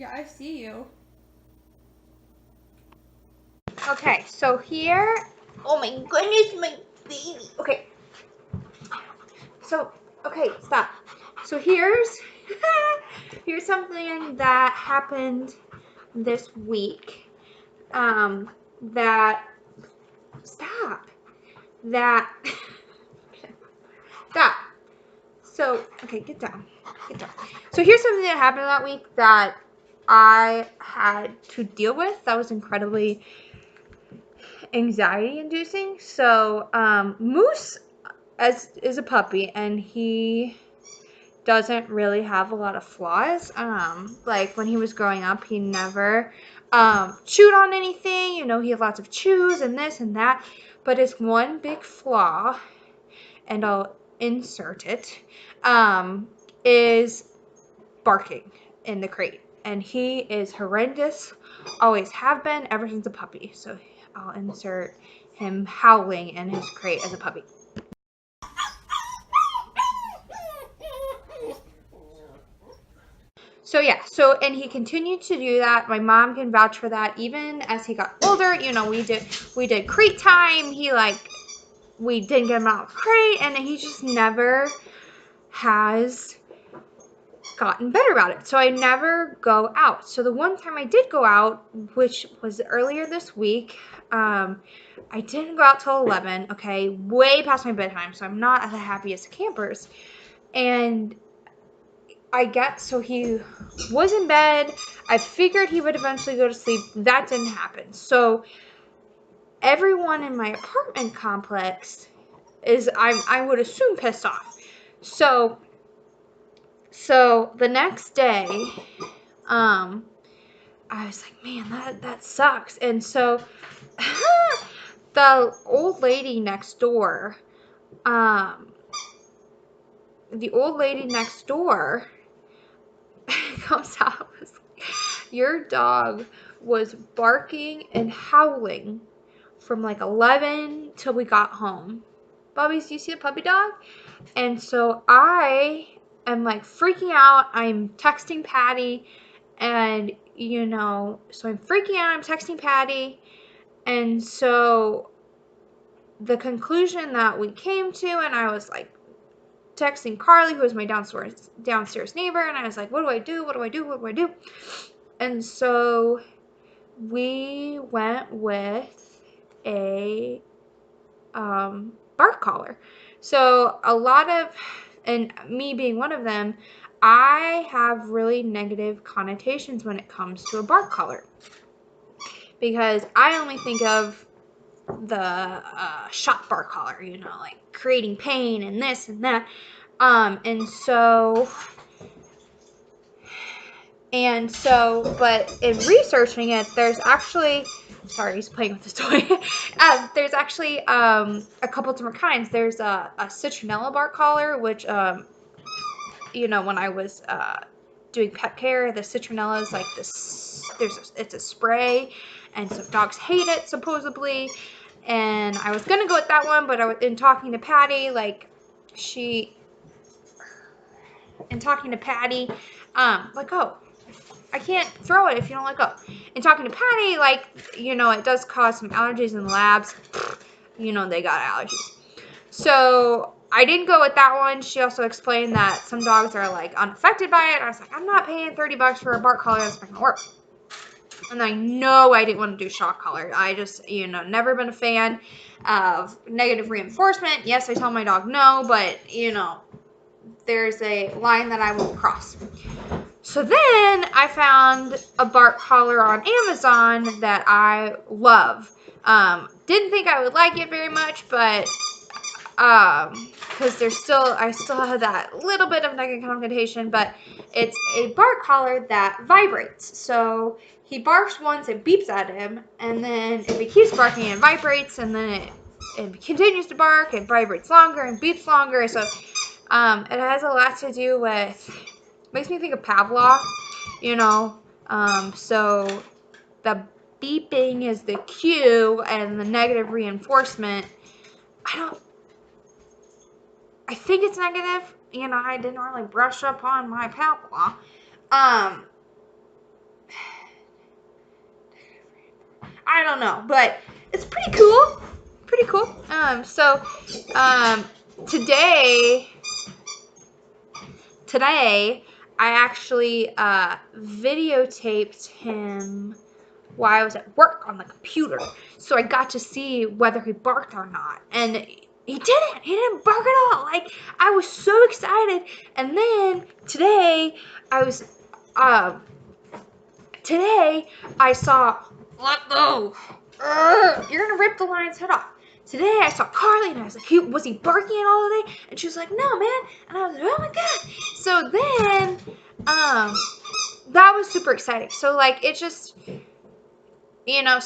Yeah, I see you. Okay, so here, oh my goodness, my baby. Okay, so, okay, stop. So here's something that happened this week. That, stop. That, stop. So, okay, get down. Get down. So here's something that happened that week that I had to deal with that was incredibly anxiety inducing. So, Moose is a puppy, and he doesn't really have a lot of flaws. Like when he was growing up, he never chewed on anything. You know, he had lots of chews and this and that. But his one big flaw, and I'll insert it, is barking in the crate. And he is horrendous, always have been ever since a puppy. So I'll insert him howling in his crate as a puppy. So yeah, and he continued to do that. My mom can vouch for that. Even as he got older, you know, we did crate time. We didn't get him out of the crate, and he just never has gotten better about it. So I never go out. So the one time I did go out, which was earlier this week, I didn't go out till 11, okay, way past my bedtime, so I'm not the happiest of campers. And so he was in bed. I figured he would eventually go to sleep. That didn't happen. So everyone in my apartment complex is, I would assume, pissed off. So the next day, I was like, man, that sucks. And so the old lady next door, um, comes out, was like, your dog was barking and howling from like 11 till we got home. Bobbies, do you see a puppy dog? And so I am like freaking out. I'm texting Patty, and so I'm freaking out. I'm texting Patty, and so the conclusion that we came to, and I was like texting Carly, who was my downstairs neighbor, and I was like, what do I do? What do I do? What do I do? And so we went with a bark collar. So a lot of, and me being one of them, I have really negative connotations when it comes to a bark collar, because I only think of the shop bark collar, like creating pain and this and that. But in researching it, there's actually, sorry, he's playing with his toy. There's actually a couple different kinds. There's a citronella bark collar, which, when I was doing pet care, the citronella is like this. It's a spray, and so dogs hate it supposedly. And I was gonna go with that one, but in talking to Patty, oh, I can't throw it if you don't let go. And talking to Patty, it does cause some allergies in the labs. They got allergies. So I didn't go with that one. She also explained that some dogs are unaffected by it. I was like, I'm not paying $30 for a bark collar. That's not gonna work. And I know I didn't want to do shock collar. I just, never been a fan of negative reinforcement. Yes, I tell my dog no, but there's a line that I won't cross. So then I found a bark collar on Amazon that I love. Didn't think I would like it very much, but because I still have that little bit of negative connotation, but it's a bark collar that vibrates. So he barks once, it beeps at him, and then if he keeps barking, it vibrates, and then it continues to bark, it vibrates longer and beeps longer. So it has a lot to do with, makes me think of Pavlov, so the beeping is the cue, and the negative reinforcement, I think it's negative. I didn't really brush up on my Pavlov. I don't know, but it's pretty cool. Pretty cool. Today I actually videotaped him while I was at work on the computer. So I got to see whether he barked or not. And he didn't. He didn't bark at all. Like, I was so excited. And then today I was today I saw, let go. You're gonna rip the lion's head off. Today I saw Carly and I was like, was he barking all day? And she was like, no, man. And I was like, oh my god. So then, that was super exciting. So like, it just, you know,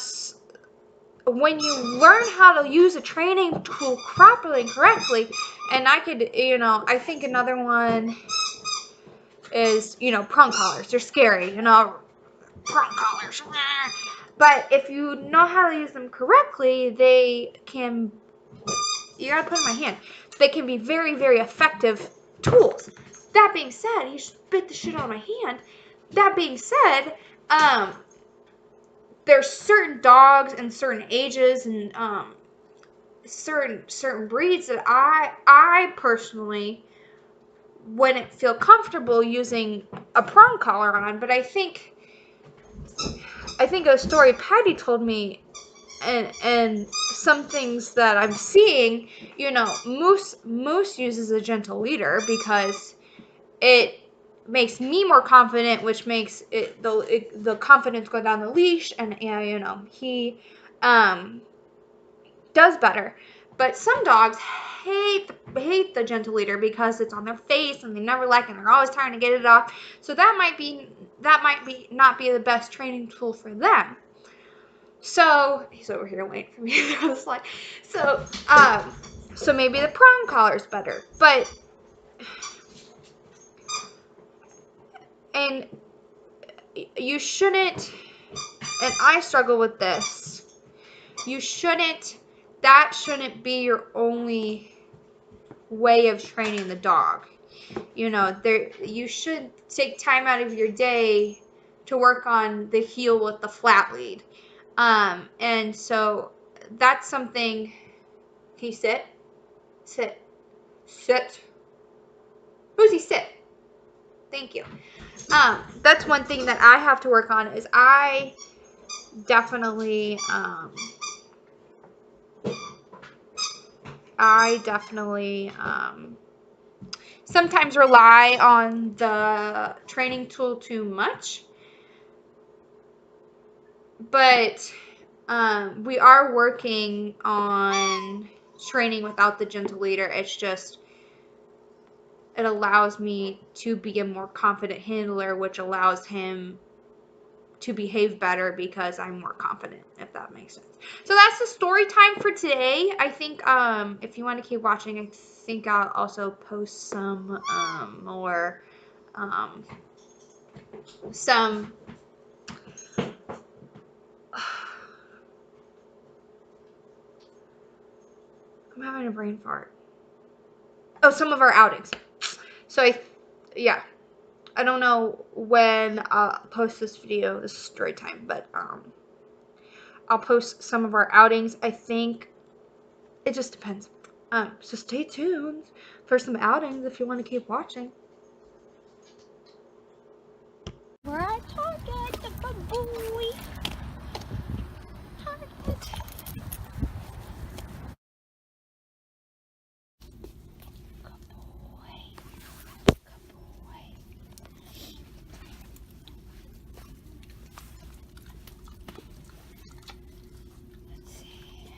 when you learn how to use a training tool properly and correctly, and I think another one is, prong collars. They're scary, prong collars. But if you know how to use them correctly, you gotta put in my hand, they can be very, very effective tools. That being said, he spit the shit out of my hand. That being said, there's certain dogs and certain ages and certain breeds that I personally wouldn't feel comfortable using a prong collar on. But I think a story Patty told me, and some things that I'm seeing, Moose uses a gentle leader because it makes me more confident, which makes the confidence go down the leash, and he does better. But some dogs hate the gentle leader because it's on their face and they never like it and they're always trying to get it off. So that might be not be the best training tool for them. So he's over here waiting for me to throw the slide. So maybe the prong collar is better. But and you shouldn't, and I struggle with this. That shouldn't be your only way of training the dog. You should take time out of your day to work on the heel with the flat lead. And so that's something. Can you sit? Sit. Boozy, sit. Thank you. That's one thing that I have to work on is I definitely sometimes rely on the training tool too much. But we are working on training without the gentle leader. It's just, it allows me to be a more confident handler, which allows him to behave better because I'm more confident, if that makes sense. So that's the story time for today. I think if you want to keep watching, I think I'll also post some more some I'm having a brain fart. Oh, some of our outings. So I don't know when I'll post this video, this story time, but I'll post some of our outings. I think it just depends. So stay tuned for some outings if you want to keep watching. We're at Target, the good boy. Target. Good boy. Good boy. Let's see.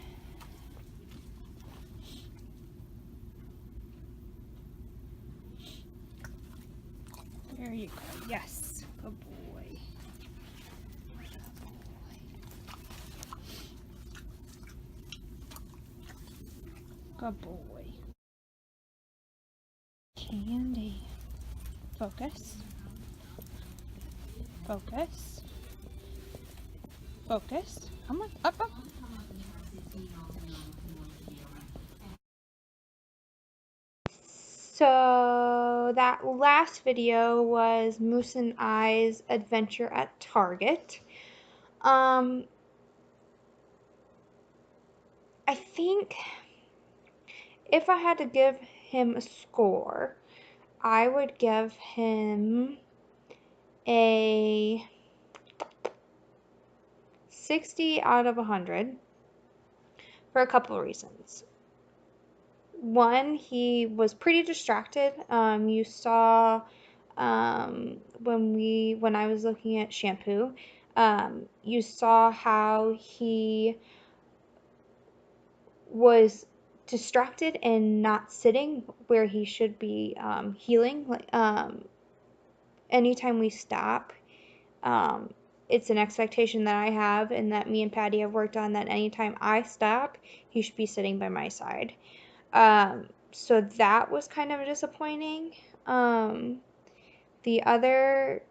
There you go. Yes. Good boy. Good boy. Candy. Focus. Focus. Focus. Come on. Up, up. So that last video was Moose and I's adventure at Target. I think if I had to give him a score, I would give him a 60 out of 100 for a couple of reasons. One, he was pretty distracted. You saw when I was looking at shampoo, you saw how he was distracted and not sitting where he should be healing. Like anytime we stop, um, it's an expectation that I have and that me and Patty have worked on that anytime I stop, he should be sitting by my side. So that was kind of disappointing. The other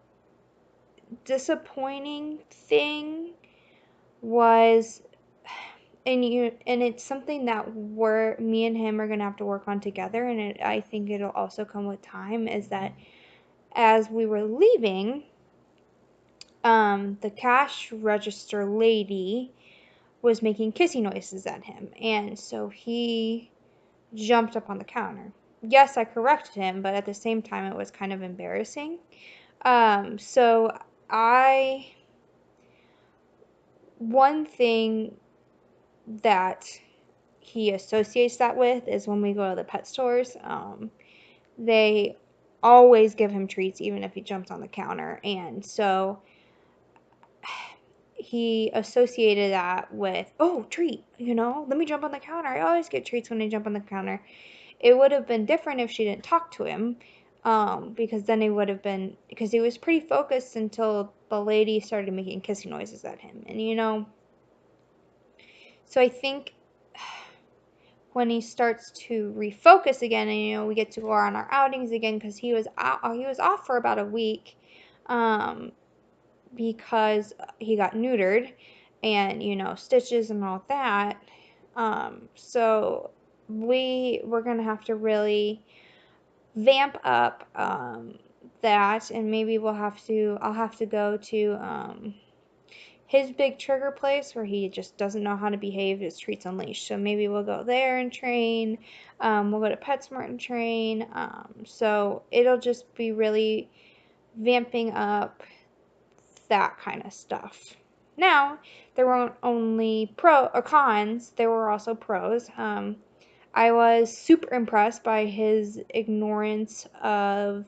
disappointing thing was, and it's something that me and him are gonna have to work on together, and I think it'll also come with time, is that as we were leaving, the cash register lady was making kissy noises at him, and so he jumped up on the counter. Yes, I corrected him, but at the same time, it was kind of embarrassing. So I, one thing that he associates that with is when we go to the pet stores, they always give him treats even if he jumps on the counter. And so he associated that with, oh, treat, let me jump on the counter. I always get treats when I jump on the counter. It would have been different if she didn't talk to him, because then it would have been, because he was pretty focused until the lady started making kissing noises at him. And so I think when he starts to refocus again, and we get to go on our outings again, because he was off for about a week, because he got neutered, and stitches and all that. So we're gonna have to really vamp up that, and maybe I'll have to go to his big trigger place where he just doesn't know how to behave, is Treats Unleashed. So maybe we'll go there and train. We'll go to PetSmart and train. So it'll just be really vamping up that kind of stuff. Now, there weren't only pro or cons, there were also pros. I was super impressed by his ignorance of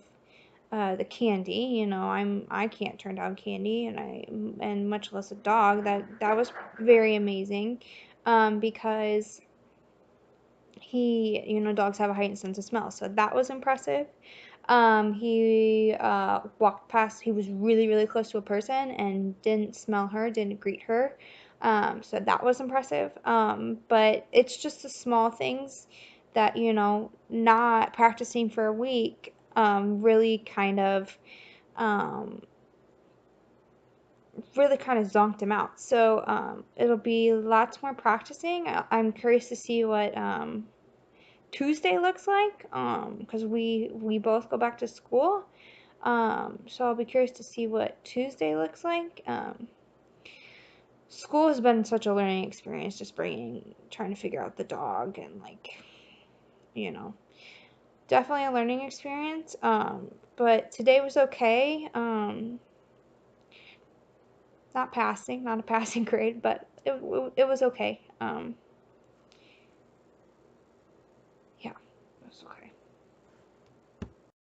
the candy. I can't turn down candy, and much less a dog. That was very amazing, because dogs have a heightened sense of smell, so that was impressive. He walked past. He was really, really close to a person and didn't smell her, didn't greet her. So that was impressive. But it's just the small things that, not practicing for a week, um, really kind of zonked him out. So it'll be lots more practicing. I'm curious to see what Tuesday looks like, because we both go back to school. So I'll be curious to see what Tuesday looks like. School has been such a learning experience, just trying to figure out the dog, and you know, definitely a learning experience. But today was okay. Not a passing grade, but it was okay.